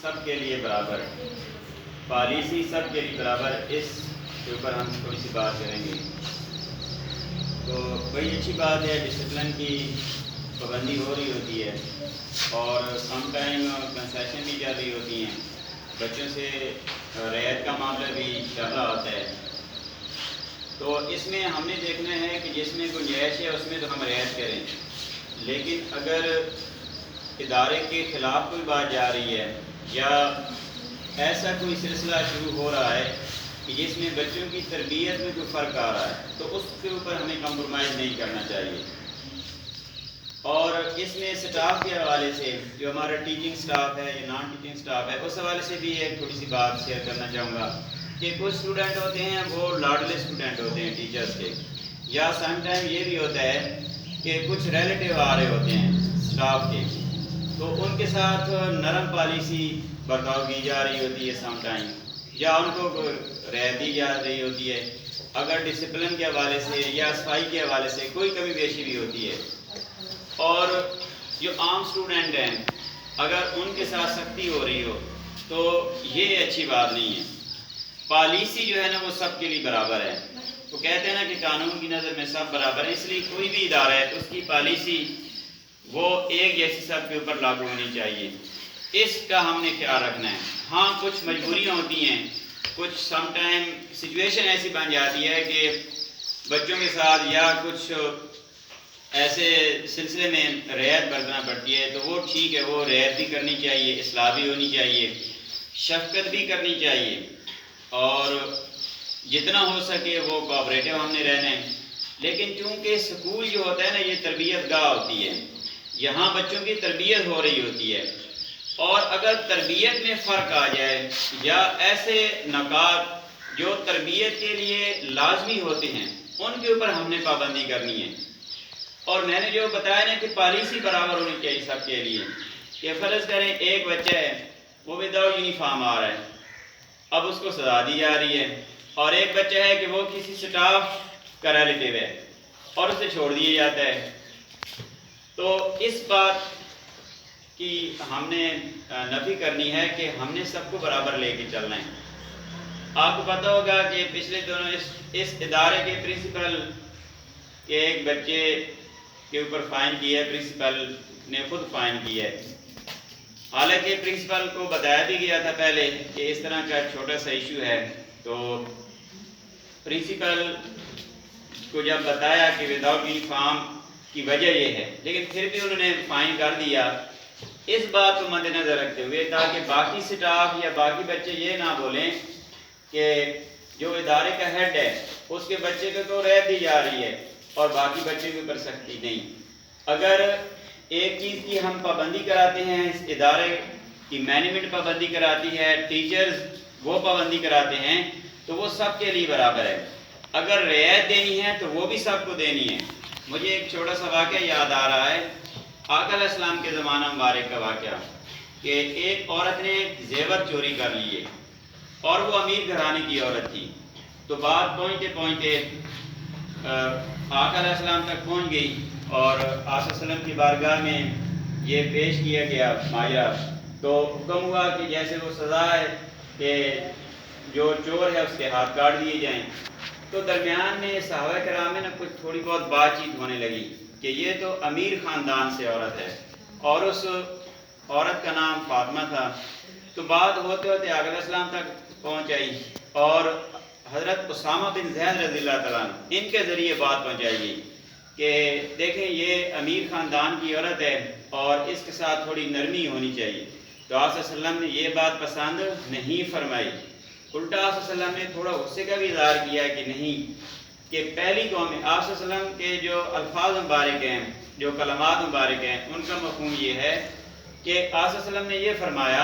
سب کے لیے برابر، پالیسی سب کے لیے برابر، اس کے اوپر ہم تھوڑی سی بات کریں گے۔ تو بڑی اچھی بات ہے، ڈسپلن کی پابندی ہو رہی ہوتی ہے اور سم ٹائم کنسیشن بھی چل رہی ہوتی ہیں، بچوں سے رعایت کا معاملہ بھی چل رہا ہوتا ہے۔ تو اس میں ہم نے دیکھنا ہے کہ جس میں گنجائش ہے اس میں تو ہم رعایت کریں، لیکن اگر ادارے کے خلاف کوئی بات جا رہی ہے یا ایسا کوئی سلسلہ شروع ہو رہا ہے کہ جس میں بچوں کی تربیت میں کوئی فرق آ رہا ہے تو اس کے اوپر ہمیں کمپرومائز نہیں کرنا چاہیے۔ اور اس میں سٹاف کے حوالے سے جو ہمارا ٹیچنگ سٹاف ہے یا نان ٹیچنگ سٹاف ہے، اس حوالے سے بھی ایک تھوڑی سی بات شیئر کرنا چاہوں گا کہ کچھ اسٹوڈنٹ ہوتے ہیں وہ لاڈلے اسٹوڈنٹ ہوتے ہیں ٹیچرس کے، یا سم ٹائم یہ بھی ہوتا ہے کہ کچھ ریلیٹیو آ رہے ہوتے ہیں اسٹاف کے، تو ان کے ساتھ نرم پالیسی برتاؤ کی جا رہی ہوتی ہے سم ٹائم، یا ان کو رعایت دی جا رہی ہوتی ہے۔ اگر ڈسپلن کے حوالے سے یا صفائی کے حوالے سے کوئی کمی بیشی بھی ہوتی ہے، اور جو عام اسٹوڈنٹ ہیں اگر ان کے ساتھ سختی ہو رہی ہو تو یہ اچھی بات نہیں ہے۔ پالیسی جو ہے نا وہ سب کے لیے برابر ہے، وہ کہتے ہیں نا کہ قانون کی نظر میں سب برابر ہے، اس لیے کوئی بھی ادارہ ہے تو اس کی پالیسی وہ ایک جیسی سب کے اوپر لاگو ہونی چاہیے، اس کا ہم نے خیال رکھنا ہے۔ ہاں کچھ مجبوریاں ہوتی ہیں، کچھ سم ٹائم سچویشن ایسی بن جاتی ہے کہ بچوں کے ساتھ یا کچھ ایسے سلسلے میں رعایت برتنا پڑتی ہے، تو وہ ٹھیک ہے، وہ رعایت بھی کرنی چاہیے، اصلاح بھی ہونی چاہیے، شفقت بھی کرنی چاہیے، اور جتنا ہو سکے وہ کوآپریٹو ہم نے رہنا ہے۔ لیکن چونکہ سکول جو ہوتا ہے نا یہ تربیت گاہ ہوتی ہے، یہاں بچوں کی تربیت ہو رہی ہوتی ہے، اور اگر تربیت میں فرق آ جائے یا ایسے نکات جو تربیت کے لیے لازمی ہوتے ہیں ان کے اوپر ہم نے پابندی کرنی ہے۔ اور میں نے جو بتایا نا کہ پالیسی برابر ہونی چاہیے سب کے لیے، کہ فرض کریں ایک بچہ ہے وہ وداؤٹ یونیفارم آ رہا ہے، اب اس کو سزا دی جا رہی ہے، اور ایک بچہ ہے کہ وہ کسی سٹاف کا ریلیٹیو ہے اور اسے چھوڑ دیا جاتا ہے، تو اس بات کی ہم نے نفی کرنی ہے کہ ہم نے سب کو برابر لے کے چلنا ہے۔ آپ کو پتہ ہوگا کہ پچھلے دنوں اس ادارے کے پرنسپل کے ایک بچے کے اوپر فائن کیا ہے، پرنسپل نے خود فائن کیا ہے، حالانکہ پرنسپل کو بتایا بھی گیا تھا پہلے کہ اس طرح کا چھوٹا سا ایشو ہے، تو پرنسپل کو جب بتایا کہ وداؤٹ یونیفارم کی وجہ یہ ہے، لیکن پھر بھی انہوں نے فائن کر دیا، اس بات کو مد نظر رکھتے ہوئے تاکہ باقی سٹاف یا باقی بچے یہ نہ بولیں کہ جو ادارے کا ہیڈ ہے اس کے بچے کو تو رعایت دی جا رہی ہے اور باقی بچے کے اوپر سختی نہیں۔ اگر ایک چیز کی ہم پابندی کراتے ہیں، اس ادارے کی مینجمنٹ پابندی کراتی ہے، ٹیچرز وہ پابندی کراتے ہیں، تو وہ سب کے لیے برابر ہے۔ اگر رعایت دینی ہے تو وہ بھی سب کو دینی ہے۔ مجھے ایک چھوٹا سا واقعہ یاد آ رہا ہے، آقا علیہ السلام کے زمانہ مبارک کا واقعہ، کہ ایک عورت نے زیور چوری کر لیے اور وہ امیر گھرانے کی عورت تھی، تو بات پہنچتے پہنچتے آقا علیہ السلام تک پہنچ گئی، اور آقا علیہ السلام کی بارگاہ میں یہ پیش کیا گیا ماجرا، تو حکم ہوا کہ جیسے وہ سزا ہے کہ جو چور ہے اس کے ہاتھ کاٹ دیے جائیں۔ تو درمیان میں صحابہ کرام میں کچھ تھوڑی بہت بات چیت ہونے لگی کہ یہ تو امیر خاندان سے عورت ہے اور اس عورت کا نام فاطمہ تھا، تو بات ہوتے ہوتے آقا علیہ السلام تک پہنچ آئی، اور حضرت اسامہ بن زید رضی اللہ تعالیٰ عنہ ان کے ذریعے بات پہنچائی گئی کہ دیکھیں یہ امیر خاندان کی عورت ہے اور اس کے ساتھ تھوڑی نرمی ہونی چاہیے، تو آپ صلی اللہ علیہ وسلم نے یہ بات پسند نہیں فرمائی، الٹا آپ صلی اللہ علیہ وسلم نے تھوڑا غصے کا بھی اظہار کیا کہ نہیں، کہ پہلی قوم میں آپ صلی اللہ علیہ وسلم کے جو الفاظ مبارک ہیں، جو کلمات مبارک ہیں، ان کا مفہوم یہ ہے کہ آپ صلی اللہ علیہ وسلم نے یہ فرمایا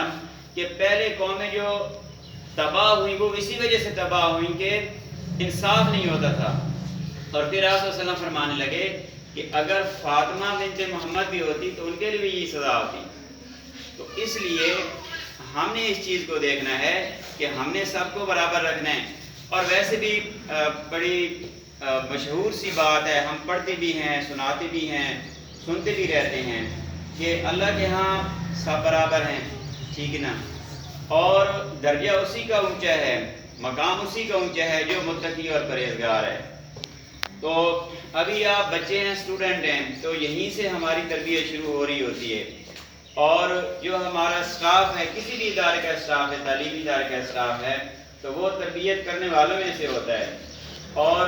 کہ پہلے قومیں جو تباہ ہوئیں وہ اسی وجہ سے تباہ ہوئیں کہ انصاف نہیں ہوتا تھا، اور پھر آپ صلی اللہ علیہ وسلم فرمانے لگے کہ اگر فاطمہ بنت محمد بھی ہوتی تو ان کے لیے بھی یہی سزا ہوتی۔ تو اس لیے ہم نے اس چیز کو دیکھنا ہے کہ ہم نے سب کو برابر رکھنا ہے، اور ویسے بھی بڑی مشہور سی بات ہے، ہم پڑھتے بھی ہیں، سناتے بھی ہیں، سنتے بھی رہتے ہیں کہ اللہ کے ہاں سب برابر ہیں، ٹھیک ہے نا، اور درجہ اسی کا اونچا ہے، مقام اسی کا اونچا ہے جو متقی اور پرہیزگار ہے۔ تو ابھی آپ بچے ہیں، اسٹوڈنٹ ہیں، تو یہیں سے ہماری تربیت شروع ہو رہی ہوتی ہے۔ اور جو ہمارا اسٹاف ہے، کسی بھی ادارے کا اسٹاف ہے، تعلیمی ادارے کا اسٹاف ہے، تو وہ تربیت کرنے والوں میں سے ہوتا ہے، اور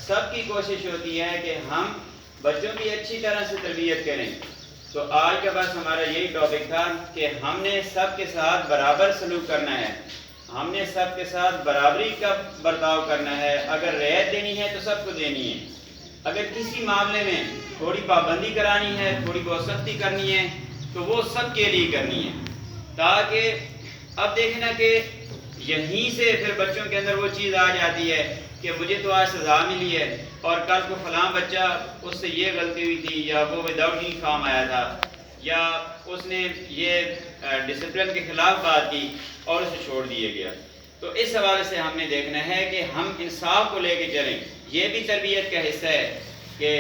سب کی کوشش ہوتی ہے کہ ہم بچوں کی اچھی طرح سے تربیت کریں۔ تو آج کا بس ہمارا یہی ٹاپک تھا کہ ہم نے سب کے ساتھ برابر سلوک کرنا ہے، ہم نے سب کے ساتھ برابری کا برتاؤ کرنا ہے۔ اگر رعایت دینی ہے تو سب کو دینی ہے، اگر کسی معاملے میں تھوڑی پابندی کرانی ہے، تھوڑی بہت سختی کرنی ہے، تو وہ سب کے لیے کرنی ہے، تاکہ اب دیکھنا کہ یہیں سے پھر بچوں کے اندر وہ چیز آ جاتی ہے کہ مجھے تو آج سزا ملی ہے، اور کل کو فلاں بچہ اس سے یہ غلطی ہوئی تھی، یا وہ وداؤٹ یونیفارم آیا تھا، یا اس نے یہ ڈسپلن کے خلاف بات کی اور اسے چھوڑ دیا گیا۔ تو اس حوالے سے ہم نے دیکھنا ہے کہ ہم انصاف کو لے کے چلیں۔ یہ بھی تربیت کا حصہ ہے کہ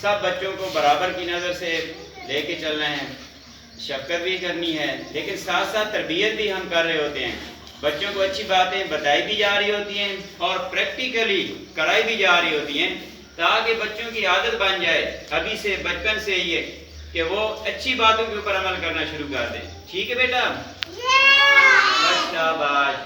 سب بچوں کو برابر کی نظر سے لے کے چلنا ہے، شفقت بھی کرنی ہے، لیکن ساتھ ساتھ تربیت بھی ہم کر رہے ہوتے ہیں۔ بچوں کو اچھی باتیں بتائی بھی جا رہی ہوتی ہیں اور پریکٹیکلی کرائی بھی جا رہی ہوتی ہیں، تاکہ بچوں کی عادت بن جائے ابھی سے، بچپن سے یہ کہ وہ اچھی باتوں کے اوپر عمل کرنا شروع کر دیں۔ ٹھیک ہے بیٹا؟ شاباش۔